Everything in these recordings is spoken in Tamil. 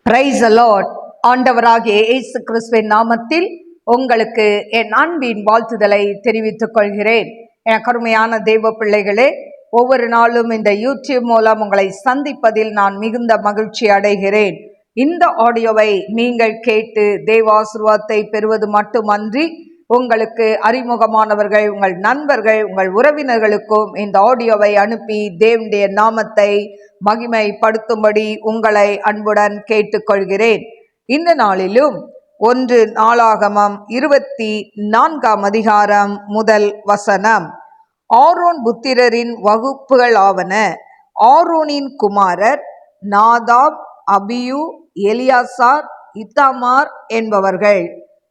Praise the Lord. ஆண்டவராகிய இயேசு கிறிஸ்துவின் நாமத்தில் உங்களுக்கு என் அன்பின் வாழ்த்துதலை தெரிவித்துக் கொள்கிறேன். என் கருமையான தேவ பிள்ளைகளே, ஒவ்வொரு நாளும் இந்த யூடியூப் மூலம் உங்களை சந்திப்பதில் நான் மிகுந்த மகிழ்ச்சி அடைகிறேன். இந்த ஆடியோவை நீங்கள் கேட்டு தேவ ஆசீர்வாதத்தை பெறுவது மட்டுமன்றி, உங்களுக்கு அறிமுகமானவர்கள், உங்கள் நண்பர்கள், உங்கள் உறவினர்களுக்கும் இந்த ஆடியோவை அனுப்பி தேவனுடைய நாமத்தை மகிமைப்படுத்தும்படி உங்களை அன்புடன் கேட்டுக்கொள்கிறேன். இந்த நாளிலும் 1 நாளாகமம் 24 அதிகாரம் முதல் வசனம். ஆரோன் புத்திரரின் வகுப்புகள் ஆவன. ஆரோனின் குமாரர் நாதாப், அபியூ, எலியாசார், இத்தாமார் என்பவர்கள்.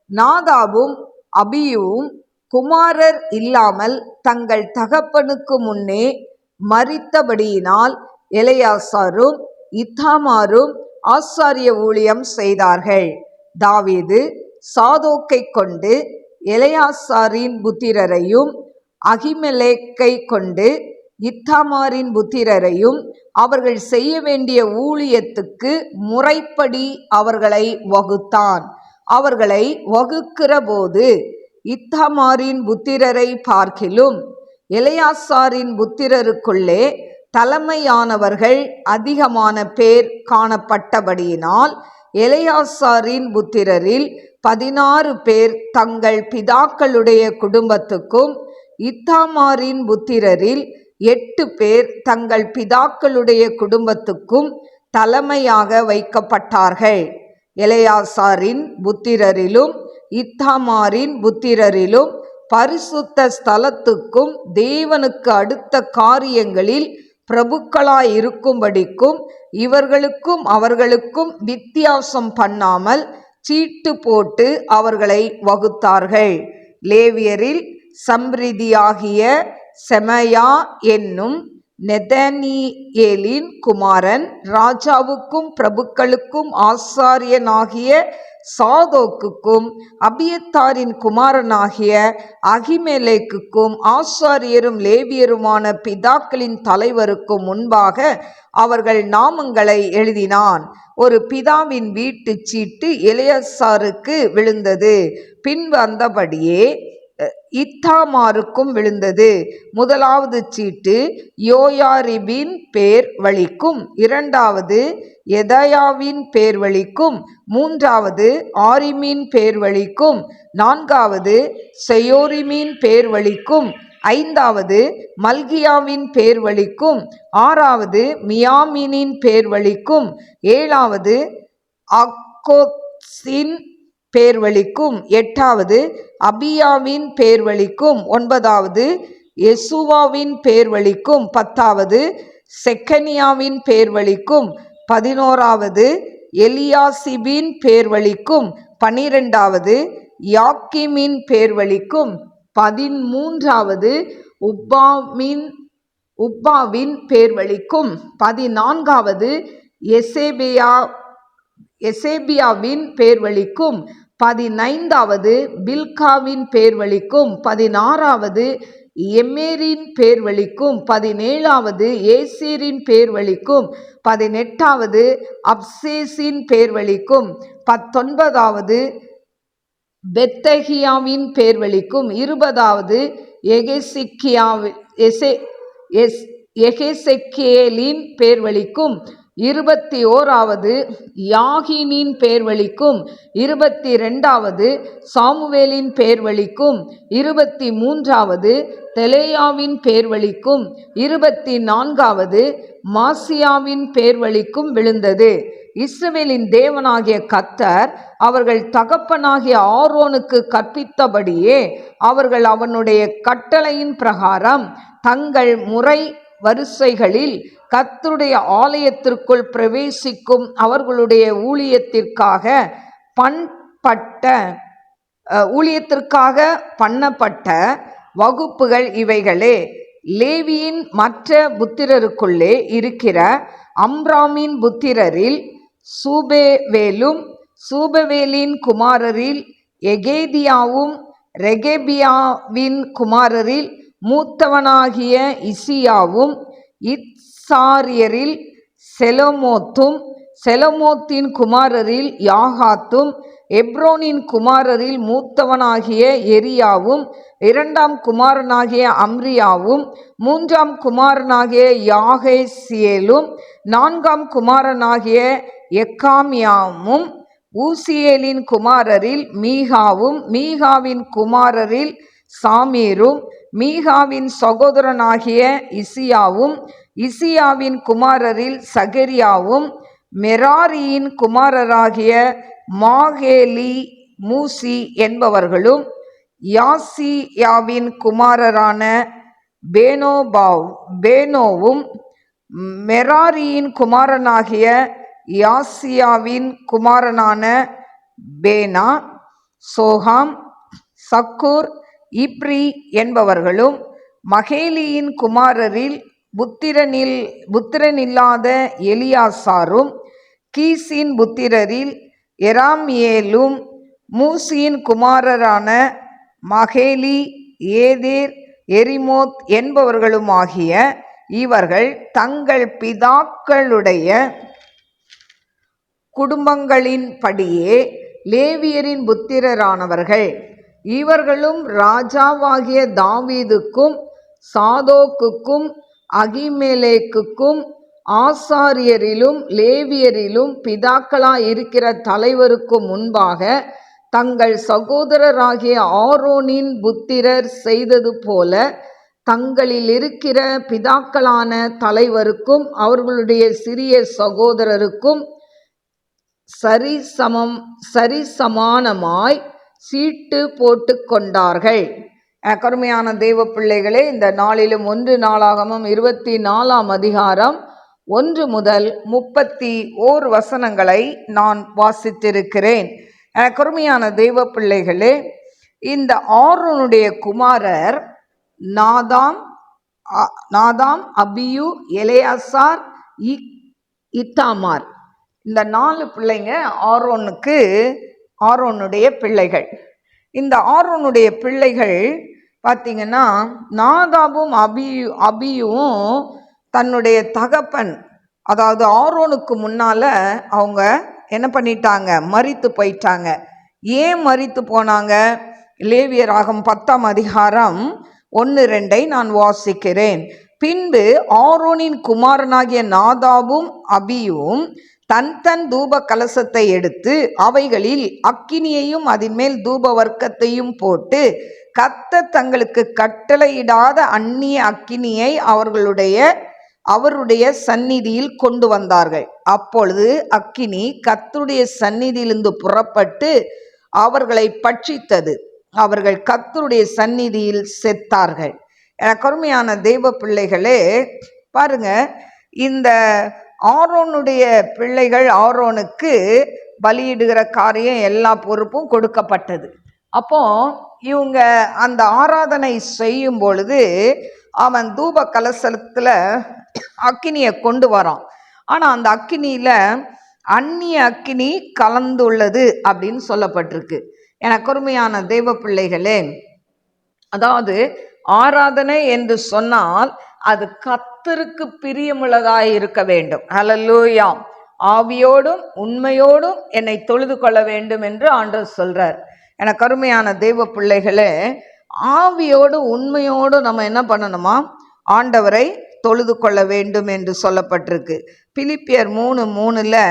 நாதாபும் அபியூவும் குமாரர் இல்லாமல் தங்கள் தகப்பனுக்கு முன்னே மரித்தபடியினால் எலியாசாரும் இத்தாமாரும் ஆசாரிய ஊழியம் செய்தார்கள். தாவீது சாதோக்கை கொண்டு எலியாசாரின் புத்திரரையும், அகிமெலேக்கை கொண்டு இத்தாமாரின் புத்திரரையும் அவர்கள் செய்ய வேண்டிய ஊழியத்துக்கு முறைப்படி அவர்களை வகுத்தான். அவர்களை வகுக்கிற போது இத்தாமாரின் புத்திரரை பார்க்கிலும் எலியாசாரின் புத்திரருக்குள்ளே தலைமையானவர்கள் அதிகமான பேர் காணப்பட்டபடியினால் எலியாசாரின் புத்திரரில் 16 பேர் தங்கள் பிதாக்களுடைய குடும்பத்துக்கும், இத்தாமாரின் புத்திரரில் 8 பேர் தங்கள் பிதாக்களுடைய குடும்பத்துக்கும் தலைமையாக வைக்கப்பட்டார்கள். எலியாசாரின் புத்திரரிலும் இத்தாமாரின் புத்திரரிலும் பரிசுத்த ஸ்தலத்துக்கும் தேவனுக்கு அடுத்த காரியங்களில் பிரபுக்களாயிருக்கும்படிக்கும் இவர்களுக்கும் அவர்களுக்கும் வித்தியாசம் பண்ணாமல் சீட்டு போட்டு அவர்களை வகுத்தார்கள். லேவியரில் சம்ரிதியாகிய செமயா என்னும் நெதனியேலின் குமாரன் ராஜாவுக்கும் பிரபுக்களுக்கும் ஆசாரியனாகிய சாதோக்குக்கும் அபியத்தாரின் குமாரனாகிய அகிமெலேக்குக்கும் ஆசாரியரும் லேவியருமான பிதாக்களின் தலைவருக்கும் முன்பாக அவர்கள் நாமங்களை எழுதினான். ஒரு பிதாவின் வீட்டு சீட்டு எலியாசாருக்கு விழுந்தது. பின்பு அந்தபடியே இத்தாமாருக்கும் விழுந்தது. முதலாவது சீட்டு யோயாரிபின் பேர் வழிக்கும், இரண்டாவது எதாயாவின் பேர் வழிக்கும், மூன்றாவது ஆரிமின் பேர் வழிக்கும், நான்காவது செயோரிமின் பேர் வழிக்கும், ஐந்தாவது மல்கியாவின் பேர் வழிக்கும், ஆறாவது மியாமினின் பேர் வழிக்கும், ஏழாவது அக்கோத்சின் பேர் வழிக்கும், எட்டாவது அபியாவின் பேர் வழிக்கும், ஒன்பதாவது யெசுவாவின் பேர் வழிக்கும், பத்தாவது செக்கனியாவின் பேர் வழிக்கும், 11வது எலியாசிபின் பேர் வழிக்கும், 12வது யாக்கிமின் பேர் வழிக்கும், 13வது உப்பாவின் பேர் வழிக்கும், 14வது எசேபியாவின் பேர் வழிக்கும், 15வது பில்காவின் பேர் வழிக்கும், 16வது எமேரின் பேர் வழிக்கும், 17வது ஏசேரின் பேர் வழிக்கும், 18வது அப்சேசின் பேர் வழிக்கும், 19வது பெத்தகியாவின் பேர் வழிக்கும், 20வது எகெசெக்கியேலின் பேர் வழிக்கும், 21வது யாகினின் பேர் வழிக்கும், 22வது சாமுவேலின் பேர் வழிக்கும், 23வது தெலேயாவின் பேர் வழிக்கும், 24வது மாசியாவின் பேர் வழிக்கும் விழுந்தது. இஸ்ரவேலின் தேவனாகிய கர்த்தர் அவர்கள் தகப்பனாகிய ஆரோனுக்கு கற்பித்தபடியே அவர்கள் அவனுடைய கட்டளையின் பிரகாரம் தங்கள் முறை வரிசைகளில் கர்த்தருடைய ஆலயத்திற்குள் பிரவேசிக்கும் அவர்களுடைய ஊழியத்திற்காக பண்ணப்பட்ட வகுப்புகள் இவைகளே. லேவியின் மற்ற புத்திரருக்குள்ளே இருக்கிற அம்ராமின் புத்திரரில் சூபவேலும், சூபவேலின் குமாரரில் எகேதியாவும், ரெகேபியாவின் குமாரரில் மூத்தவனாகிய இசியாவும், இத்சாரியரில் செலோமோத்தும், செலமோத்தின் குமாரரில் யாகாத்தும், எப்ரோனின் குமாரரில் மூத்தவனாகிய எரியாவும், இரண்டாம் குமாரனாகிய அம்ரியாவும், மூன்றாம் குமாரனாகிய யாகேசியேலும், நான்காம் குமாரனாகிய எக்காமியாமும், ஊசியேலின் குமாரரில் மீகாவும், மீகாவின் குமாரரில் சாமீரும், மீகாவின் சகோதரனாகிய இசியாவும், இசியாவின் குமாரரில் சகரியாவும், மெராரியின் குமாரராகிய மாகேலி மூசி என்பவர்களும், யாசியாவின் குமாரரான பேனோவும், மெராரியின் குமாரனாகிய யாசியாவின் குமாரனான பேனா, சோகாம், சக்கூர், இப்ரி என்பவர்களும், மகேலியின் குமாரரில் புத்திரனில்லாத எலியாசாரும், கீசின் புத்திரரில் எராமியேலும், மூசியின் குமாரரான மகேலி, ஏதேர், எரிமோத் என்பவர்களுமாகிய இவர்கள் தங்கள் பிதாக்களுடைய குடும்பங்களின்படியே லேவியரின் புத்திரரானவர்கள். இவர்களும் ராஜாவாகிய தாவீதுக்கும் சாதோக்குக்கும் அகிமெலேக்குக்கும் ஆசாரியரிலும் லேவியரிலும் பிதாக்களாயிருக்கிற தலைவருக்கு முன்பாக தங்கள் சகோதரராகிய ஆரோனின் புத்திரர் செய்தது போல தங்களில் இருக்கிற பிதாக்களான தலைவருக்கும் அவர்களுடைய சிறிய சகோதரருக்கும் சரிசமானமாய் சீட்டு போட்டு கொண்டார்கள். கருமையான தேவ பிள்ளைகளே, இந்த நாளிலும் 1 நாளாகமம் 24ஆம் அதிகாரம் 1 முதல் 31 வசனங்களை நான் வாசித்திருக்கிறேன். கருமையான தேவ பிள்ளைகளே, இந்த ஆரோனுடைய குமாரர் நாதாம், அபியூ, எலெயாசார், இத்தாமார். இந்த 4 பிள்ளைங்க ஆரோனுடைய பிள்ளைகள். இந்த ஆரோனுடைய பிள்ளைகள் பார்த்தீங்கன்னா, நாதாபும் அபியும் தன்னுடைய தகப்பன், அதாவது ஆரோனுக்கு முன்னால் அவங்க என்ன பண்ணிட்டாங்க, மரித்து போயிட்டாங்க. ஏன் மரித்து போனாங்க? லேவியராகம் 10ஆம் அதிகாரம் 1-2 நான் வாசிக்கிறேன். பின்பு ஆரோனின் குமாரனாகிய நாதாபும் அபியும் தன் தூப கலசத்தை எடுத்து அவைகளில் அக்கினியையும் அதன் மேல் தூப வர்க்கத்தையும் போட்டு கர்த்தர் தங்களுக்கு கட்டளையிடாத அந்நிய அக்கினியை அவருடைய சந்நிதியில் கொண்டு வந்தார்கள். அப்பொழுது அக்கினி கர்த்தருடைய சந்நிதியிலிருந்து புறப்பட்டு அவர்களை பட்சித்தது. அவர்கள் கர்த்தருடைய சந்நிதியில் செத்தார்கள். கருமையான தேவ பிள்ளைகளே, பாருங்க, இந்த ஆரோனுடைய பிள்ளைகள், ஆரோனுக்கு பலியிடுகிற காரியம் எல்லா பொறுப்பும் கொடுக்கப்பட்டது. அப்போ இவங்க அந்த ஆராதனை செய்யும் பொழுது அவன் தூப கலசத்துல அக்கினியை கொண்டு வரான். ஆனால் அந்த அக்கினியில அந்நிய அக்கினி கலந்துள்ளது அப்படின்னு சொல்லப்பட்டிருக்கு. எனக்கு அருமையான தேவ பிள்ளைகளே, அதாவது ஆராதனை என்று சொன்னால் அது கர்த்தருக்கு பிரியமுள்ளதாய் இருக்க வேண்டும். ஹல்லேலூயா. ஆவியோடும் உண்மையோடும் என்னை தொழுது கொள்ள வேண்டும் என்று ஆண்டவர் சொல்றார். எனக்கு அருமையான தேவ பிள்ளைகளே, ஆவியோடு உண்மையோடு நம்ம என்ன பண்ணணுமா? ஆண்டவரை தொழுது கொள்ள வேண்டும் என்று சொல்லப்பட்டிருக்கு. பிலிப்பியர் 3:3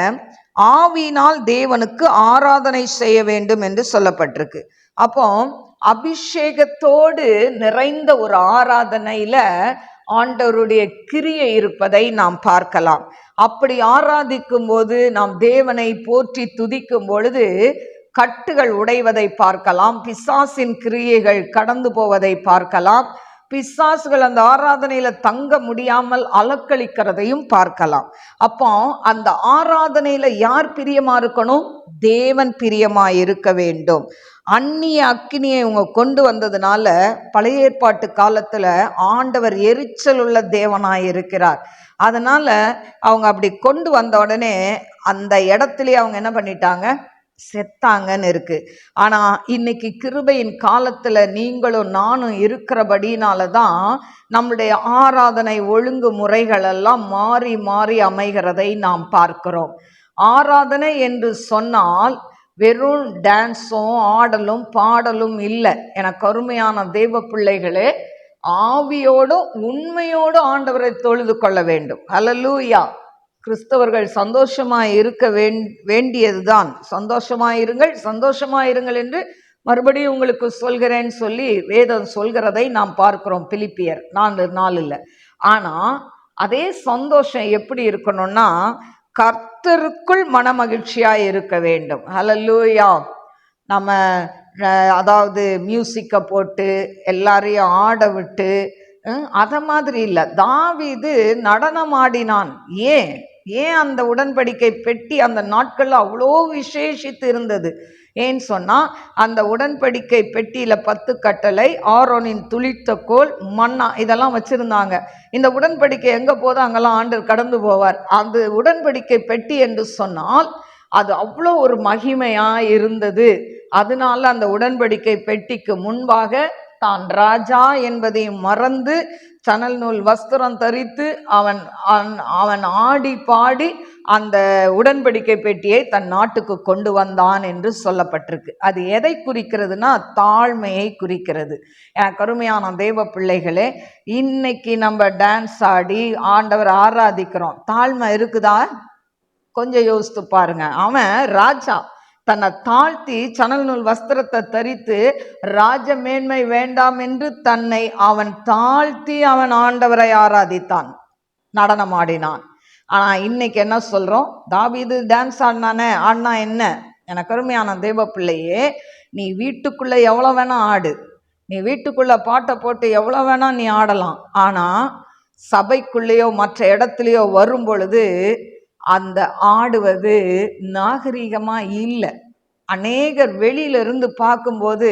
ஆவியினால் தேவனுக்கு ஆராதனை செய்ய வேண்டும் என்று சொல்லப்பட்டிருக்கு. அப்போ அபிஷேகத்தோடு நிறைந்த ஒரு ஆராதனையில ஆண்டவருடைய கிரியை இருப்பதை நாம் பார்க்கலாம். அப்படி ஆராதிக்கும் போது, நாம் தேவனை போற்றி துதிக்கும் பொழுது கட்டுகள் உடைவதை பார்க்கலாம், பிசாசின் கிரியைகள் கடந்து போவதை பார்க்கலாம், பிசாசுகள் அந்த ஆராதனையில தங்க முடியாமல் அலக்களிக்கிறதையும் பார்க்கலாம். அப்போ அந்த ஆராதனையில யார் பிரியமா இருக்கணும்? தேவன் பிரியமா இருக்க வேண்டும். அந்நிய அக்கினியை இவங்க கொண்டு வந்ததுனால பழைய ஏற்பாட்டு காலத்துல ஆண்டவர் எரிச்சல் உள்ள தேவனாய் இருக்கிறார். அதனால அவங்க அப்படி கொண்டு வந்த உடனே அந்த இடத்துலயே அவங்க என்ன பண்ணிட்டாங்க? செத்தாங்கன்னு இருக்கு. ஆனா இன்னைக்கு கிருபையின் காலத்துல நீங்களும் நானும் இருக்கிறபடினாலதான் நம்முடைய ஆராதனை ஒழுங்கு முறைகள் எல்லாம் மாறி மாறி அமைகிறதை நாம் பார்க்கிறோம். ஆராதனை என்று சொன்னால் வெறும் டான்ஸும் ஆடலும் பாடலும் இல்லை. எனக்கு அருமையான தேவ பிள்ளைகளே, ஆவியோடும் உண்மையோடும் ஆண்டவரை தொழுது கொள்ள வேண்டும். ஹல்லேலூயா. கிறிஸ்தவர்கள் சந்தோஷமாய் இருக்க வேண்டியதுதான். சந்தோஷமாயிருங்கள் சந்தோஷமாயிருங்கள் என்று மறுபடியும் உங்களுக்கு சொல்கிறேன்னு சொல்லி வேதம் சொல்கிறதை நாம் பார்க்கிறோம். பிலிப்பியர் 4:4. ஆனா அதே சந்தோஷம் எப்படி இருக்கணும்னா, கர்த்தருக்குள் மனமகிழ்ச்சியாய் இருக்க வேண்டும். ஹல்லேலூயா. நம்ம அதாவது மியூசிக்கை போட்டு எல்லாரையும் ஆட விட்டு அத மாதிரி இல்லை. தாவீது நடனம் ஆடினான். ஏன் அந்த உடன்படிக்கை பெட்டி அந்த நாட்கள்ல அவ்வளோ விசேஷித்து இருந்தது? ஏன்னு சொன்னா, அந்த உடன்படிக்கை பெட்டியில 10 கட்டளை, ஆரோனின் துளிர்த்த கோல், மன்னா இதெல்லாம் வச்சிருந்தாங்க. இந்த உடன்படிக்கை எங்க போதோ அங்கெல்லாம் ஆண்டவர் கடந்து போவார். அந்த உடன்படிக்கை பெட்டி என்று சொன்னால் அது அவ்வளோ ஒரு மகிமையா இருந்தது. அதனால அந்த உடன்படிக்கை பெட்டிக்கு முன்பாக தான் ராஜா என்பதையும் மறந்து சணல் நூல் வஸ்திரம் தரித்து அவன் ஆடி பாடி அந்த உடன்படிக்கை பெட்டியை தன் நாட்டுக்கு கொண்டு வந்தான் என்று சொல்லப்பட்டிருக்கு. அது எதை குறிக்கிறதுனா, தாழ்மையை குறிக்கிறது. எனக்கு அருமையான தேவ பிள்ளைகளே, இன்னைக்கு நம்ம டான்ஸ் ஆடி ஆண்டவர் ஆராதிக்கிறோம். தாழ்மை இருக்குதா? கொஞ்சம் யோசித்து பாருங்க. அவன் ராஜா, தன்னை தாழ்த்தி சணல் நூல் வஸ்திரத்தை தரித்து ராஜ மேன்மை வேண்டாம் என்று தன்னை அவன் தாழ்த்தி அவன் ஆண்டவரை ஆராதித்தான், நடனம் ஆடினான். ஆனா இன்னைக்கு என்ன சொல்றோம்? தாவீது டான்ஸ் ஆடினா என்ன? எனக்கு அருமையான தேவ பிள்ளையே, நீ வீட்டுக்குள்ள எவ்வளவு வேணா ஆடு, நீ வீட்டுக்குள்ள பாட்டை போட்டு எவ்வளவு வேணா நீ ஆடலாம். ஆனா சபைக்குள்ளேயோ மற்ற இடத்துலையோ வரும் பொழுது அந்த ஆடுவது நாகரீகமா இல்லை. அநேகர் வெளியிலிருந்து பார்க்கும்போது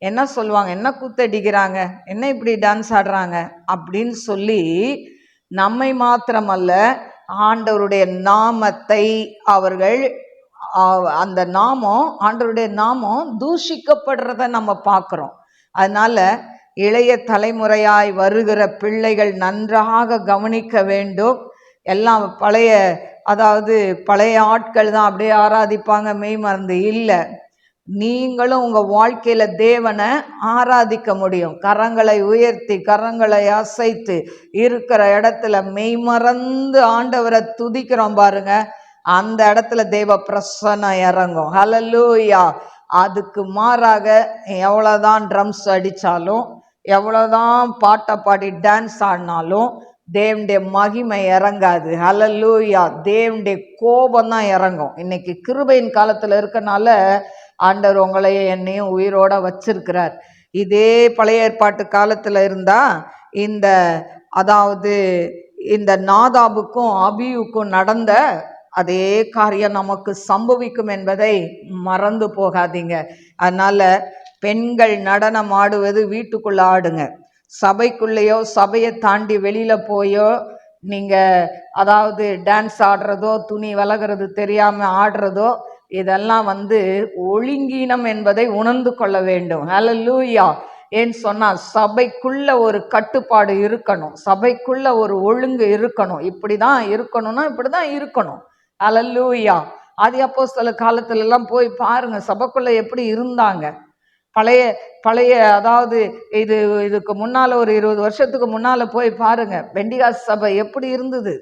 என்ன சொல்லுவாங்க? என்ன கூத்தடிக்கிறாங்க, என்ன இப்படி டான்ஸ் ஆடுறாங்க அப்படின்னு சொல்லி நம்மை மாத்திரமல்ல, ஆண்டவருடைய நாமத்தை அவர்கள் அந்த நாமம், ஆண்டவருடைய நாமம் தூஷிக்கப்படுறத நம்ம பார்க்குறோம். அதனால இளைய தலைமுறையாய் வருகிற பிள்ளைகள் நன்றாக கவனிக்க வேண்டும். எல்லாம் பழைய ஆட்கள் தான் அப்படியே ஆராதிப்பாங்க, மெய் மறந்து இல்லை. நீங்களும் உங்க வாழ்க்கையில தேவனை ஆராதிக்க முடியும். கரங்களை உயர்த்தி கரங்களை அசைத்து இருக்கிற இடத்துல மெய்மறந்து ஆண்டவரை துதிக்கிறோம் பாருங்க, அந்த இடத்துல தேவ பிரசன்னம் இறங்கும். ஹல்லேலூயா. அதுக்கு மாறாக எவ்வளவுதான் ட்ரம்ஸ் அடிச்சாலும், எவ்வளவுதான் பாட்டை பாடி டான்ஸ் ஆடினாலும் தேவனுடைய மகிமை இறங்காது. ஹல்லேலூயா. தேவனுடைய கோபம் தான் இறங்கும். இன்னைக்கு கிருபையின் காலத்துல இருக்கனால ஆண்டவர் உங்களையும் என்னையும் உயிரோட வச்சிருக்கிறார். இதே பழைய ஏற்பாட்டு காலத்துல இருந்தா இந்த நாதாபுக்கும் அபியுக்கும் நடந்த அதே காரியம் நமக்கு சம்பவிக்கும் என்பதை மறந்து போகாதீங்க. அதனால பெண்கள் நடனம் ஆடுவது வீட்டுக்குள்ள ஆடுங்க. சபைக்குள்ளேயோ சபையை தாண்டி வெளியில போயோ நீங்க டான்ஸ் ஆடுறதோ, துணி விலகிறது தெரியாம ஆடுறதோ, இதெல்லாம் ஒழுங்கீனம் என்பதை உணர்ந்து கொள்ள வேண்டும். ஹல்லேலூயா. ஏன்னு சொன்னா, சபைக்குள்ள ஒரு கட்டுப்பாடு இருக்கணும், சபைக்குள்ள ஒரு ஒழுங்கு இருக்கணும். இப்படிதான் இருக்கணும்னா இப்படிதான் இருக்கணும். ஹல்லேலூயா. ஆதி அப்போஸ்தல காலத்துல எல்லாம் போய் பாருங்க, சபைக்குள்ள எப்படி இருந்தாங்க. பழைய இதுக்கு முன்னால ஒரு 20 வருஷத்துக்கு முன்னால போய் பாருங்க, பெண்டிகாஸ் சபை எப்படி இருந்தது,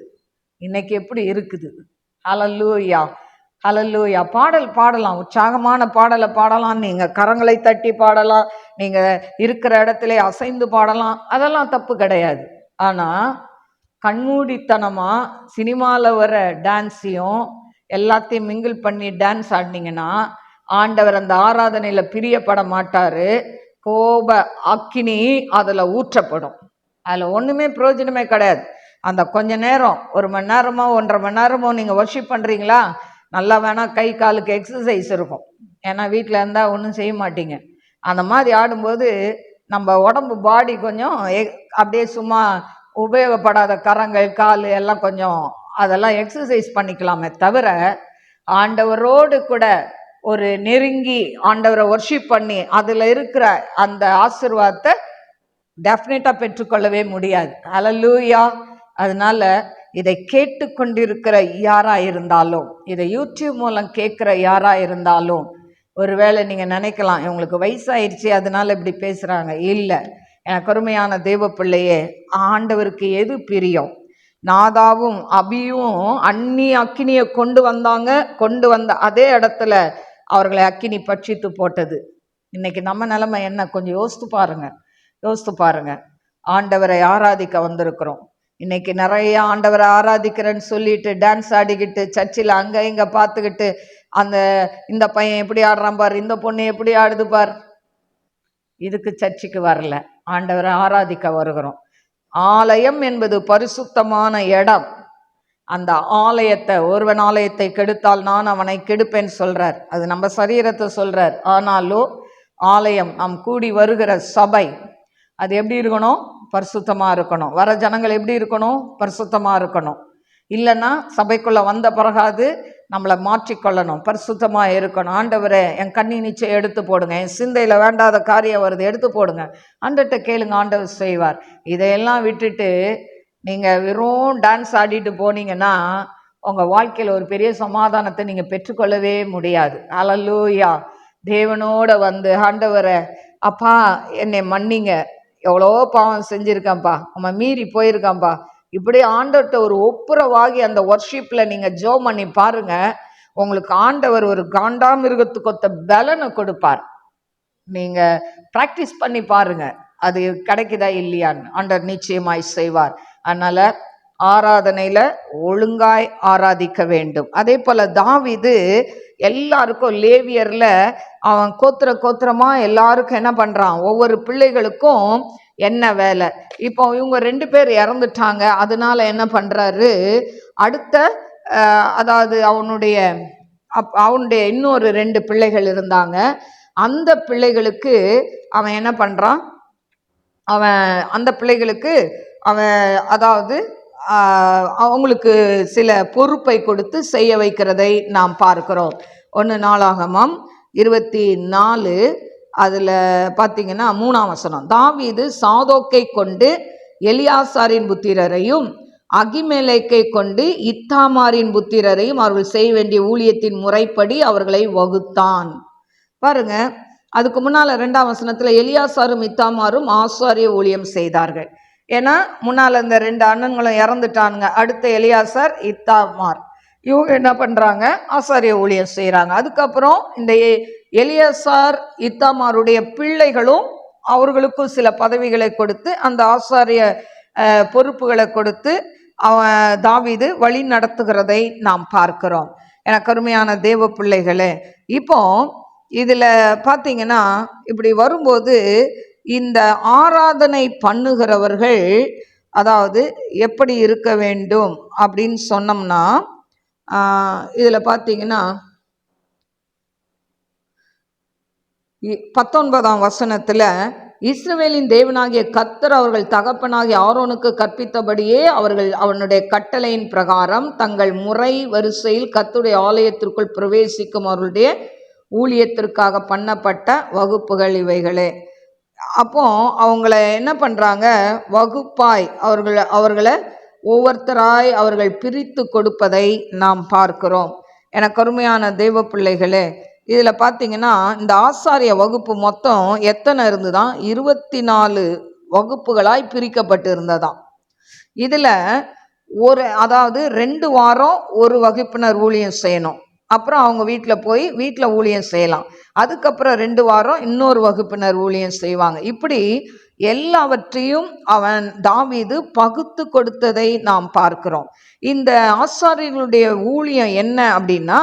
இன்னைக்கு எப்படி இருக்குது. ஹல்லேலூயா. ஹல்லேலூயா. பாடல் பாடலாம், உற்சாகமான பாடலை பாடலாம், நீங்க கரங்களை தட்டி பாடலாம், நீங்க இருக்கிற இடத்துல அசைந்து பாடலாம், அதெல்லாம் தப்பு கிடையாது. ஆனா கண்மூடித்தனமா சினிமால வர டான்ஸையும் எல்லாத்தையும் மிங்கிள் பண்ணி டான்ஸ் ஆடினீங்கன்னா ஆண்டவர் அந்த ஆராதனையில பிரியப்பட மாட்டாரு. கோப அக்கினி அதுல ஊற்றப்படும். அதுல ஒண்ணுமே பிரயோஜனமே கிடையாது. அந்த கொஞ்ச நேரம், 1 மணி நேரமோ 1.5 மணி நேரமோ நீங்க வர்ஷிப் பண்றீங்களா, நல்லா வேணா கை காலுக்கு எக்ஸசைஸ் இருக்கும். ஏன்னா வீட்டில் இருந்தா ஒன்றும் செய்ய மாட்டீங்க. அந்த மாதிரி ஆடும்போது நம்ம உடம்பு பாடி கொஞ்சம் அப்படியே சும்மா உபயோகப்படாத கரங்கள் கால் எல்லாம் கொஞ்சம் அதெல்லாம் எக்ஸசைஸ் பண்ணிக்கலாமே தவிர, ஆண்டவரோடு கூட ஒரு நெருங்கி ஆண்டவரை வர்ஷிப் பண்ணி அதுல இருக்கிற அந்த ஆசீர்வாதத்தை டெஃபினட்டா பெற்றுக்கொள்ளவே முடியாது. ஹல்லேலூயா. அதனால இதை கேட்டு கொண்டிருக்கிற யாரா இருந்தாலும், இதை யூடியூப் மூலம் கேட்குற யாரா இருந்தாலும், ஒருவேளை நீங்கள் நினைக்கலாம் இவங்களுக்கு வயசாயிருச்சு அதனால இப்படி பேசுகிறாங்க. இல்லை, எனக்கு அருமையான தேவ பிள்ளையே, ஆண்டவருக்கு எது பிரியம்? நாதாவும் அபியும் அந்நிய அக்கினியை கொண்டு வந்தாங்க. கொண்டு வந்த அதே இடத்துல அவர்களை அக்கினி பட்சித்து போட்டது. இன்னைக்கு நம்ம நிலைமை என்ன? கொஞ்சம் யோசித்து பாருங்க. ஆண்டவரை ஆராதிக்க வந்திருக்கிறோம். இன்னைக்கு நிறைய ஆண்டவரை ஆராதிக்கிறேன்னு சொல்லிட்டு டான்ஸ் ஆடிக்கிட்டு சர்ச்சில் அங்கே இங்கே பார்த்துக்கிட்டு இந்த பையன் எப்படி ஆடுறான் பார், இந்த பொண்ணு எப்படி ஆடுது பார். இதுக்கு சர்ச்சுக்கு வரல, ஆண்டவரை ஆராதிக்க வருகிறோம். ஆலயம் என்பது பரிசுத்தமான இடம். அந்த ஆலயத்தை, ஒருவன் ஆலயத்தை கெடுத்தால் நான் அவனை கெடுப்பேன்னு சொல்றார். அது நம்ம சரீரத்தை சொல்றார். ஆனாலும் ஆலயம், நாம் கூடி வருகிற சபை, அது எப்படி இருக்கணும்? பரிசுத்தமாக இருக்கணும். வர ஜனங்கள் எப்படி இருக்கணும்? பரிசுத்தமாக இருக்கணும். இல்லைன்னா சபைக்குள்ளே வந்த பிறகாது நம்மளை மாற்றிக்கொள்ளணும், பரிசுத்தமாக இருக்கணும். ஆண்டவரே, என் கண்ணி நிச்சயம் எடுத்து போடுங்க, என் சிந்தையில் வேண்டாத காரியம் வருது எடுத்து போடுங்க, ஆண்டவர்கிட்ட கேளுங்க, ஆண்டவர் செய்வார். இதையெல்லாம் விட்டுட்டு நீங்கள் வெறும் டான்ஸ் ஆடிட்டு போனீங்கன்னா உங்கள் வாழ்க்கையில் ஒரு பெரிய சமாதானத்தை நீங்கள் பெற்றுக்கொள்ளவே முடியாது. அல்லேலூயா. தேவனோட வந்து, ஆண்டவரை, அப்பா என்னை மன்னிங்க, எவ்வளோ பாவம் செஞ்சுருக்கேன்ப்பா, நம்ம மீறி போயிருக்கான்ப்பா, இப்படி ஆண்டவர்கிட்ட ஒரு ஒப்புரவாகி அந்த ஒர்ஷிப்பில் நீங்கள் ஜெபம் பண்ணி பாருங்க. உங்களுக்கு ஆண்டவர் ஒரு காண்டாமிருகத்துக்கொத்த பலனை கொடுப்பார். நீங்கள் ப்ராக்டிஸ் பண்ணி பாருங்க, அது கிடைக்குதா இல்லையான்னு. ஆண்டவர் நிச்சயமாய் செய்வார். அதனால் ஆராதனையில் ஒழுங்காய் ஆராதிக்க வேண்டும். அதே போல் தாவீது எல்லாருக்கும், லேவியரில் அவன் கோத்திரமாக எல்லாருக்கும் என்ன பண்ணுறான்? ஒவ்வொரு பிள்ளைகளுக்கும் என்ன வேலை? இப்போ இவங்க 2 பேர் இறந்துட்டாங்க. அதனால என்ன பண்ணுறாரு? அடுத்த அதாவது அவனுடைய இன்னொரு 2 பிள்ளைகள் இருந்தாங்க. அந்த பிள்ளைகளுக்கு அவன் என்ன பண்ணுறான்? அந்த பிள்ளைகளுக்கு அதாவது அவங்களுக்கு சில பொறுப்பை கொடுத்து செய்ய வைக்கிறதை நாம் பார்க்கிறோம். 1 நாளாகமம் 24 அதில் பார்த்தீங்கன்னா 3ஆம் வசனம், தாவீது சாதோக்கை கொண்டு எலியாசாரின் புத்திரரையும் அகிமெலேக்கை கொண்டு இத்தாமாரின் புத்திரரையும் அவர்கள் செய்ய வேண்டிய ஊழியத்தின் முறைப்படி அவர்களை வகுத்தான். பாருங்க, அதுக்கு முன்னால் 2ஆம் வசனத்தில் எலியாசாரும் இத்தாமாரும் ஆசாரிய ஊழியம் செய்தார்கள். ஏன்னா முன்னால் இந்த 2 அண்ணன்களும் இறந்துட்டானுங்க. அடுத்த எலியாசார், இத்தாமார், இவங்க என்ன பண்ணுறாங்க? ஆசாரிய ஊழியம் செய்கிறாங்க. அதுக்கப்புறம் இந்த எலியாசார் இத்தாமாருடைய பிள்ளைகளும் அவர்களுக்கும் சில பதவிகளை கொடுத்து அந்த ஆசாரிய பொறுப்புகளை கொடுத்து தாவீது வழி நடத்துகிறதை நாம் பார்க்கிறோம். எனக்கு அருமையான தேவ பிள்ளைகளே, இப்போ இதில் பார்த்தீங்கன்னா இப்படி வரும்போது இந்த ஆராதனை பண்ணுகிறவர்கள் அதாவது எப்படி இருக்க வேண்டும் அப்படின்னு சொன்னோம்னா, இதில் பார்த்தீங்கன்னா 19ஆம் வசனத்தில், இஸ்ரவேலின் தேவனாகிய கர்த்தர் அவர்கள் தகப்பனாகிய ஆரோனுக்கு கற்பித்தபடியே அவர்கள் அவனுடைய கட்டளையின் பிரகாரம் தங்கள் முறை வரிசையில் கர்த்தருடைய ஆலயத்திற்குள் பிரவேசிக்கும் அவர்களுடைய ஊழியத்திற்காக பண்ணப்பட்ட வகுப்புகள் இவைகளே. அப்போ அவங்கள என்ன பண்ணுறாங்க? வகுப்பாய் அவர்களை ஒவ்வொருத்தராய் அவர்கள் பிரித்து கொடுப்பதை நாம் பார்க்கிறோம். எனக்கு அருமையான தெய்வ பிள்ளைகளே, இதில் பார்த்தீங்கன்னா இந்த ஆசாரிய வகுப்பு மொத்தம் எத்தனை இருந்துதான்? 24 வகுப்புகளாய் பிரிக்கப்பட்டு இருந்ததாம். இதில் அதாவது 2 வாரம் ஒரு வகுப்பினர் ஊழியம் செய்யணும். அப்புறம் அவங்க வீட்டில் ஊழியம் செய்யலாம். அதுக்கப்புறம் 2 வாரம் இன்னொரு வகுப்பினர் ஊழியம் செய்வாங்க. இப்படி எல்லாவற்றையும் தாவீது பகுத்து கொடுத்ததை நாம் பார்க்கிறோம். இந்த ஆசாரியர்களுடைய ஊழியம் என்ன அப்படின்னா,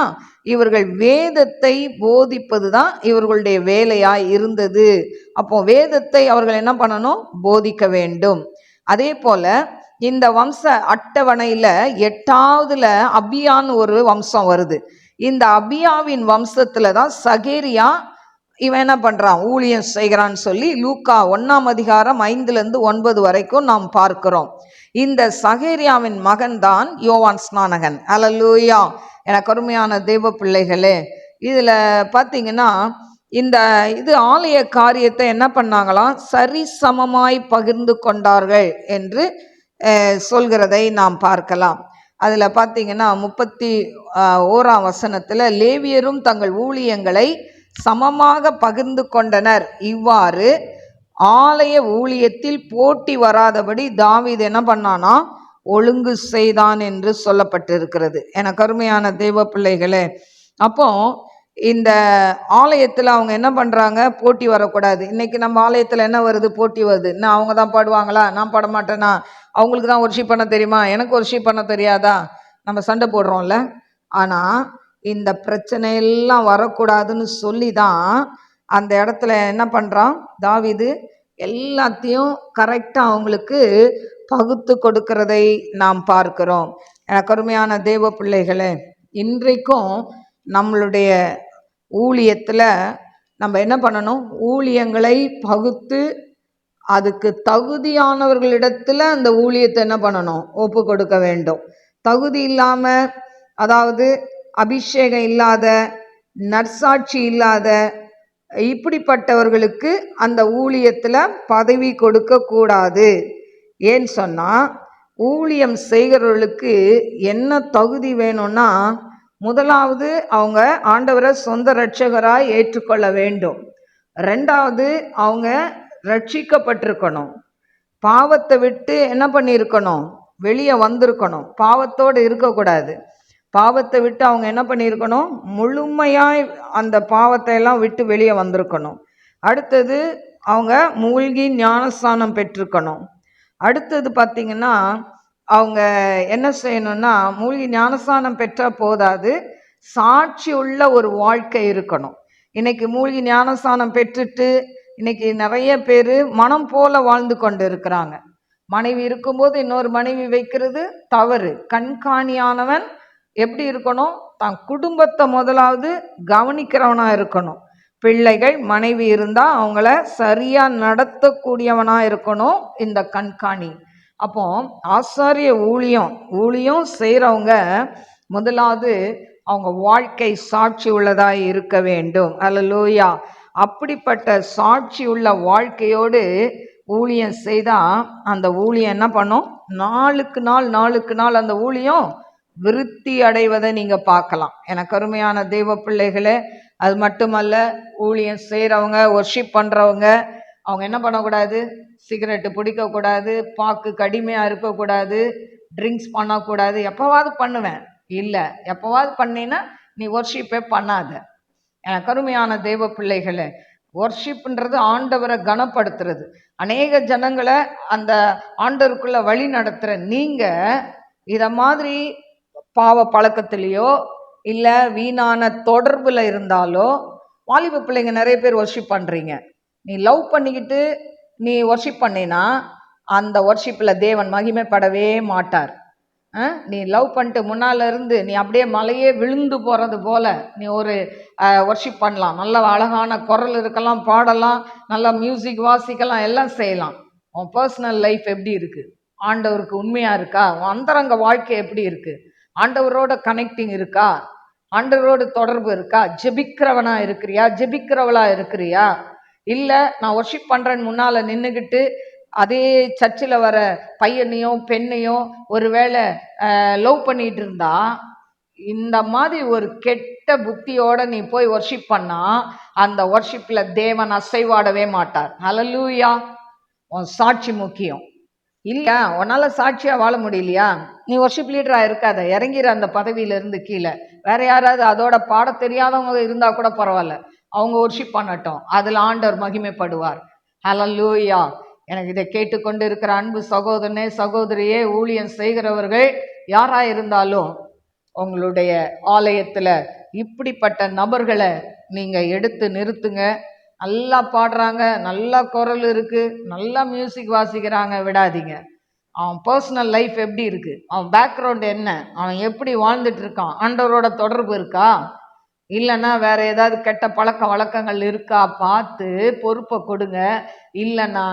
இவர்கள் வேதத்தை போதிப்பது தான் இவர்களுடைய வேலையாய் இருந்தது. அப்போ வேதத்தை அவர்கள் என்ன பண்ணணும்? போதிக்க வேண்டும். அதே போல இந்த வம்ச அட்டவணையில் 8ஆவதுல அபியான்னு ஒரு வம்சம் வருது. இந்த அபியாவின் வம்சத்துல தான் சகேரியா இவன் என்ன பண்றான்? ஊழியம் செய்கிறான்னு சொல்லி லூக்கா 1ஆம் அதிகாரம் 5லிருந்து 9 வரைக்கும் நாம் பார்க்கிறோம். இந்த சகேரியாவின் மகன் தான் யோவான் ஸ்நானகன். அல்லேலூயா. எனக்கு அருமையான தேவ பிள்ளைகளே, இதுல பார்த்தீங்கன்னா இது ஆலய காரியத்தை என்ன பண்ணாங்களாம்? சரிசமமாய் பகிர்ந்து கொண்டார்கள் என்று சொல்கிறதை நாம் பார்க்கலாம். அதில் பார்த்தீங்கன்னா 31ஆம் வசனத்தில், லேவியரும் தங்கள் ஊழியங்களை சமமாக பகிர்ந்து கொண்டனர். இவ்வாறு ஆலய ஊழியத்தில் போட்டி வராதபடி தாவீது என்ன பண்ணானா, ஒழுங்கு செய்தான் என்று சொல்லப்பட்டிருக்கிறது. எனக்கு அருமையான தேவ பிள்ளைகளே, அப்போ இந்த ஆலயத்தில் அவங்க என்ன பண்ணுறாங்க, போட்டி வரக்கூடாது. இன்றைக்கி நம்ம ஆலயத்தில் என்ன வருது, போட்டி வருது. என்ன அவங்க தான் பாடுவாங்களா, நான் பாட மாட்டேனா, அவங்களுக்கு தான் ஒர்ஷிப் பண்ண தெரியுமா, எனக்கு ஒர்ஷிப் பண்ண தெரியாதா, நம்ம சண்டை போடுறோம்ல. ஆனால் இந்த பிரச்சனை எல்லாம் வரக்கூடாதுன்னு சொல்லி தான் அந்த இடத்துல என்ன பண்ணுறான் தாவீது, எல்லாத்தையும் கரெக்டாக அவங்களுக்கு பகுத்து கொடுக்கிறதை நாம் பார்க்கிறோம். எனக்கு அருமையான தேவ பிள்ளைகளே, இன்றைக்கும் நம்மளுடைய ஊழியத்தில் நம்ம என்ன பண்ணணும், ஊழியங்களை பகுத்து அதுக்கு தகுதியானவர்களிடத்தில் அந்த ஊழியத்தை என்ன பண்ணணும், ஒப்பு கொடுக்க வேண்டும். தகுதி இல்லாமல், அதாவது அபிஷேகம் இல்லாத, நற்சாட்சி இல்லாத இப்படிப்பட்டவர்களுக்கு அந்த ஊழியத்தில் பதவி கொடுக்கக்கூடாது. ஏன்னு சொன்னால், ஊழியம் செய்கிறவர்களுக்கு என்ன தகுதி வேணும்னா, முதலாவது அவங்க ஆண்டவரை சொந்த இரட்சகராய் ஏற்றுக்கொள்ள வேண்டும். ரெண்டாவது அவங்க ரட்சிக்கப்பட்டிருக்கணும். பாவத்தை விட்டு என்ன பண்ணியிருக்கணும், வெளியே வந்திருக்கணும். பாவத்தோடு இருக்கக்கூடாது. பாவத்தை விட்டு அவங்க என்ன பண்ணியிருக்கணும், முழுமையாய் அந்த பாவத்தை எல்லாம் விட்டு வெளியே வந்திருக்கணும். அடுத்தது அவங்க மூழ்கி ஞானஸ்தானம் பெற்றிருக்கணும். அடுத்தது பார்த்திங்கன்னா, அவங்க என்ன செய்யணும்னா, மூழ்கி ஞானஸ்தானம் பெற்றால் போதாது, சாட்சி உள்ள ஒரு வாழ்க்கை இருக்கணும். இன்னைக்கு மூழ்கி ஞானஸ்தானம் பெற்றுட்டு இன்னைக்கு நிறைய பேர் மனம் போல வாழ்ந்து கொண்டு இருக்கிறாங்க. மனைவி இருக்கும்போது இன்னொரு மனைவி வைக்கிறது தவறு. கண்காணியானவன் எப்படி இருக்கணும், தான் குடும்பத்தை முதலாவது கவனிக்கிறவனாக இருக்கணும். பிள்ளைகள் மனைவி இருந்தால் அவங்கள சரியாக நடத்தக்கூடியவனாக இருக்கணும் இந்த கண்காணி. அப்போ ஆசாரிய ஊழியம் செய்கிறவங்க முதலாவது அவங்க வாழ்க்கை சாட்சி உள்ளதாக இருக்க வேண்டும். அல்லேலூயா. அப்படிப்பட்ட சாட்சி உள்ள வாழ்க்கையோடு ஊழியம் செய்தால் அந்த ஊழியம் என்ன பண்ணும், நாளுக்கு நாள் அந்த ஊழியம் விருத்தி அடைவதை நீங்கள் பார்க்கலாம். எனக்கு அருமையான தெய்வ பிள்ளைகளே, அது மட்டுமல்ல, ஊழியம் செய்கிறவங்க, ஒர்ஷிப் பண்ணுறவங்க, அவங்க என்ன பண்ணக்கூடாது, சிகரெட்டு பிடிக்கக்கூடாது, பாக்கு கடுமையாக இருக்கக்கூடாது, ட்ரிங்க்ஸ் பண்ணக்கூடாது. எப்போவாது பண்ணுவேன் இல்லை, எப்போவாது பண்ணினா நீ ஒர்ஷிப்பே பண்ணாத. எனக்கு அருமையான தெய்வ பிள்ளைகளே, ஒர்ஷிப்ன்றது ஆண்டவரை கனப்படுத்துறது. அநேக ஜனங்களை அந்த ஆண்டவருக்குள்ள வழி நடத்துகிற நீங்கள் இதை மாதிரி பாவ பழக்கத்திலேயோ இல்லை வீணான தொடர்பில் இருந்தாலோ, வாலிப பிள்ளைங்க நிறைய பேர் ஒர்ஷிப் பண்ணுறீங்க. நீ லவ் பண்ணிக்கிட்டு நீ ஒர்ஷிப் பண்ணினா அந்த ஒர்ஷிப்பில் தேவன் மகிமைப்படவே மாட்டார். நீ லவ் பண்ணிட்டு முன்னால் இருந்து நீ அப்படியே மலையே விழுந்து போகிறது போல் நீ ஒரு ஒர்ஷிப் பண்ணலாம். நல்ல அழகான குரல் இருக்கலாம், பாடலாம், நல்லா மியூசிக் வாசிக்கலாம், எல்லாம் செய்யலாம். உன் பர்சனல் லைஃப் எப்படி இருக்குது, ஆண்டவருக்கு உண்மையாக இருக்கா, உன் அந்தரங்க வாழ்க்கை எப்படி இருக்குது, ஆண்டவரோட கனெக்டிங் இருக்கா, ஆண்டவரோட தொடர்பு இருக்கா, ஜெபிக்கிறவனா இருக்கிறியா, ஜெபிக்கிறவளா இருக்கிறியா? இல்லை நான் ஒர்ஷிப் பண்ணுறேன்னு முன்னால் நின்றுக்கிட்டு அதே சர்ச்சில் வர பையனையோ பெண்ணையோ ஒருவேளை லவ் பண்ணிட்டு இருந்தா, இந்த மாதிரி ஒரு கெட்ட புத்தியோட நீ போய் ஒர்ஷிப் பண்ணா அந்த ஒர்ஷிப்பில் தேவன் அசைவாடவே மாட்டார். ஹல்லேலூயா. உன் சாட்சி முக்கியம். இல்லை உன்னால் சாட்சியாக வாழ முடியலையா, நீ ஒர்ஷிப் லீடராக இருக்காத, இறங்கிற அந்த பதவியிலேருந்து கீழே. வேற யாராவது அதோட பாட தெரியாதவங்க இருந்தால் கூட பரவாயில்ல, அவங்க ஒர்ஷிப் பண்ணட்டும், அதில் ஆண்டவர் மகிமைப்படுவார். ஹல்லேலூயா. எனக்கு இதை கேட்டுக்கொண்டு இருக்கிற அன்பு சகோதரனே சகோதரியே, ஊழியம் செய்கிறவர்கள் யாராக இருந்தாலும் உங்களுடைய ஆலயத்தில் இப்படிப்பட்ட நபர்களை நீங்கள் எடுத்து நிறுத்துங்க. நல்லா பாடுறாங்க, நல்லா குரல் இருக்குது, நல்லா மியூசிக் வாசிக்கிறாங்க, விடாதீங்க. அவன் பர்சனல் லைஃப் எப்படி இருக்குது, அவன் பேக்ரவுண்ட் என்ன, அவன் எப்படி வாழ்ந்துட்டு இருக்கான், ஆண்டவரோட தொடர்பு இருக்கா, இல்லைன்னா வேற ஏதாவது கெட்ட பழக்க வழக்கங்கள் இருக்கா பார்த்து பொறுப்பை கொடுங்க. இல்லைன்னா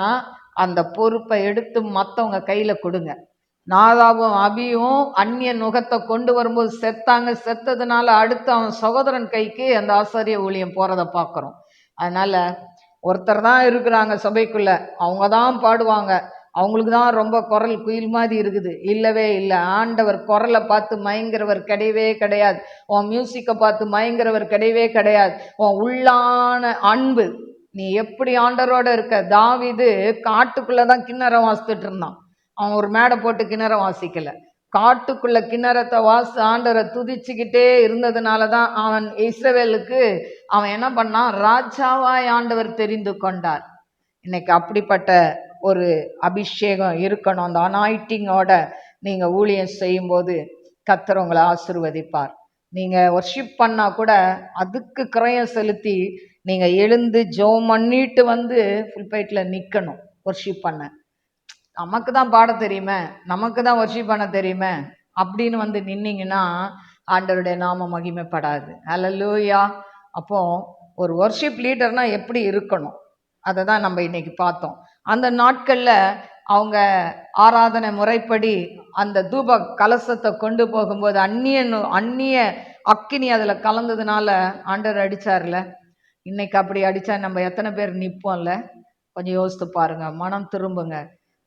அந்த பொறுப்பை எடுத்து மற்றவங்க கையில் கொடுங்க. நாதாபும் அபியும் அந்நிய நுகத்தை கொண்டு வரும்போது செத்தாங்க. செத்ததுனால அடுத்து அவன் சகோதரன் கைக்கு அந்த ஆசாரிய ஊழியம் போகிறத பார்க்குறோம். அதனால் ஒருத்தர் தான் இருக்கிறாங்க சபைக்குள்ளே, அவங்க தான் பாடுவாங்க, அவங்களுக்கு தான் ரொம்ப குரல் குயில் மாதிரி இருக்குது. இல்லவே இல்லை. ஆண்டவர் குரலை பார்த்து மயங்கிறவர் கிடையவே கிடையாது. உன் மியூசிக்கை பார்த்து மயங்கிறவர் கிடையவே கிடையாது. உன் உள்ளான அன்பு, நீ எப்படி ஆண்டவரோட இருக்க. தாவீது காட்டுக்குள்ளதான் கிண்ணறம் வாசித்துட்டு இருந்தான். அவன் ஒரு மேடை போட்டு கிண்ணறம் வாசிக்கல. காட்டுக்குள்ள கிண்ணறத்தை ஆண்டவரை துதிச்சுக்கிட்டே இருந்ததுனாலதான் அவன் இஸ்ரவேலுக்கு அவன் என்ன பண்ணான், ராஜாவாய் ஆண்டவர் தெரிந்து கொண்டார். இன்னைக்கு அப்படிப்பட்ட ஒரு அபிஷேகம் இருக்கணும். அந்த அனாயிட்டிங்கோட நீங்க ஊழியம் செய்யும் போது கர்த்தர் உங்களை ஆசீர்வதிப்பார். நீங்க வர்ஷிப் பண்ணா கூட அதுக்கு கிரயம் செலுத்தி நீங்க எழுந்து ஜெபம் பண்ணிட்டு வந்து புல்பைட்ல நிக்கணும். வர்ஷிப் பண்ண நமக்கு தான் பாட தெரியுமே, நமக்கு தான் வர்ஷிப் பண்ண தெரியுமே அப்படின்னு வந்து நின்னீங்கன்னா ஆண்டவருடைய நாம மகிமைப்படாது. ஹல்லேலூயா. அப்போ ஒரு வர்ஷிப் லீடர்னா எப்படி இருக்கணும் அதை தான் நம்ம இன்னைக்கு பார்த்தோம். அந்த நாட்கள்ல அவங்க ஆராதனை முறைப்படி அந்த தூப கலசத்தை கொண்டு போகும்போது அந்நிய அக்கினி அதுல கலந்ததுனால ஆண்டவர் அடிச்சார்ல. இன்னைக்கு அப்படி அடிச்சா நம்ம எத்தனை பேர் நிற்போம்ல? கொஞ்சம் யோசித்து பாருங்க. மனம் திரும்புங்க.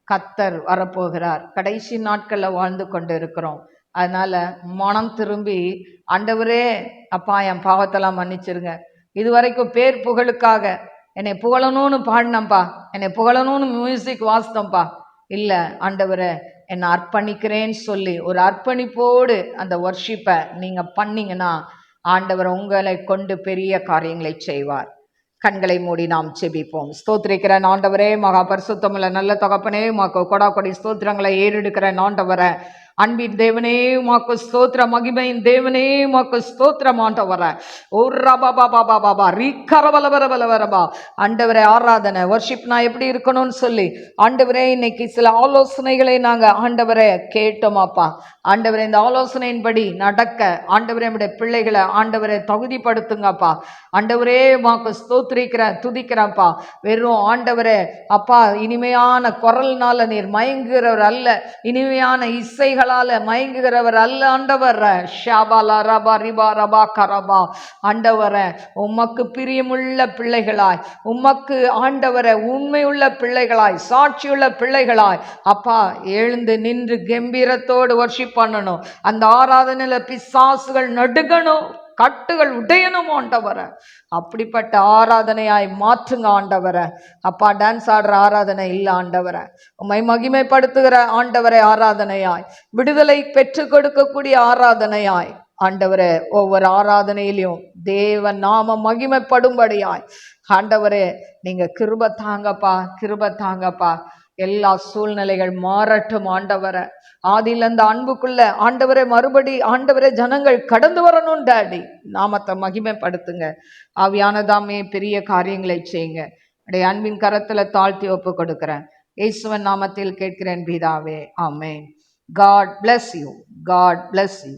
கர்த்தர் வரப்போகிறார். கடைசி நாட்கள்ல வாழ்ந்து கொண்டு இருக்கிறோம். அதனால மனம் திரும்பி ஆண்டவரே அப்பா என் பாவத்தெல்லாம் மன்னிச்சிருங்க. இதுவரைக்கும் பேர் புகழுக்காக என்னை புகழணும்னு பாடினப்பா, என்னை புகழணும்னு மியூசிக் வாசித்தோம்ப்பா, இல்லை ஆண்டவரை என்னை அர்ப்பணிக்கிறேன்னு சொல்லி ஒரு அர்ப்பணிப்போடு அந்த வர்ஷிப்பை நீங்க பண்ணீங்கன்னா ஆண்டவர் உங்களை கொண்டு பெரிய காரியங்களை செய்வார். கண்களை மூடி நாம் செபிப்போம். ஸ்தோத்திரிக்கிறேன் ஆண்டவரே, மகா பரிசுத்தமுள்ள நல்ல தகப்பனே, உமக்கு கொடாக்கொடி ஸ்தோத்திரங்களை ஏறெடுக்கிறேன் ஆண்டவரே. அன்பின் தேவனே உமக்கு ஸ்தோத்திர, மகிமையின் தேவனே உமக்கு ஸ்தோத்திரம் ஆண்டவரே. ஓ ரபா பாபா பாபா ரீக்கரபலபரபலபரபா. ஆண்டவரே ஆராதனை வர்ஷிப்னா எப்படி இருக்கணும்னு சொல்லி ஆண்டவரே இன்னைக்கு சில ஆலோசனைகளை நாங்க ஆண்டவரே கேட்டோமாப்பா. ஆண்டவரே இந்த ஆலோசனையின்படி நடக்க ஆண்டவரே நம்முடைய பிள்ளைகளை ஆண்டவரே தகுதிப்படுத்துங்கப்பா. ஆண்டவரே உமக்கு ஸ்தோத்திரிக்கிறேன், துதிக்கிறேன்ப்பா. வெறும் ஆண்டவரே அப்பா இனிமையான குரல்னால நீர் மயங்குகிறவர் அல்ல, இனிமையான இசைகள் மயங்குகிறவர் அல்ல ஆண்டவர். ஆண்டவரே உமக்கு பிரியமுள்ள பிள்ளைகளாய், உமக்கு ஆண்டவரே உண்மையுள்ள பிள்ளைகளாய், சாட்சியுள்ள பிள்ளைகளாய் அப்பா எழுந்து நின்று கம்பீரத்தோடு வர்ஷிப் பண்ணணும். அந்த ஆராதனையில பிசாசுகள் நடுங்கணும், கட்டுகள் உடையணும் ஆண்டவரை. அப்படிப்பட்ட ஆராதனையாய் மாற்றுங்க ஆண்டவரை. அப்பா டான்ஸ் ஆடுற ஆராதனை இல்லை ஆண்டவரை, உம்மை மகிமைப்படுத்துகிற ஆண்டவரை ஆராதனையாய், விடுதலை பெற்று கொடுக்கக்கூடிய ஆராதனையாய் ஆண்டவரே ஒவ்வொரு ஆராதனையிலையும் தேவ நாம மகிமைப்படும்படியாய் ஆண்டவரே நீங்க கிருபை தாங்கப்பா, கிருபை தாங்கப்பா. எல்லா சூழ்நிலைகள் மாறட்டும் ஆண்டவரை. ஆதியில் அந்த அன்புக்குள்ள ஆண்டவரை மறுபடி ஆண்டவரை ஜனங்கள் கடந்து வரணும். டாடி நாமத்தை மகிமைப்படுத்துங்க. ஆவியானதாமே பெரிய காரியங்களை செய்யுங்க. என்னுடைய அன்பின் கரத்துல தாழ்த்தி ஒப்பு கொடுக்கிறேன். இயேசுவின் நாமத்தில் கேட்கிறேன் பிதாவே, ஆமென். God bless you. God bless you.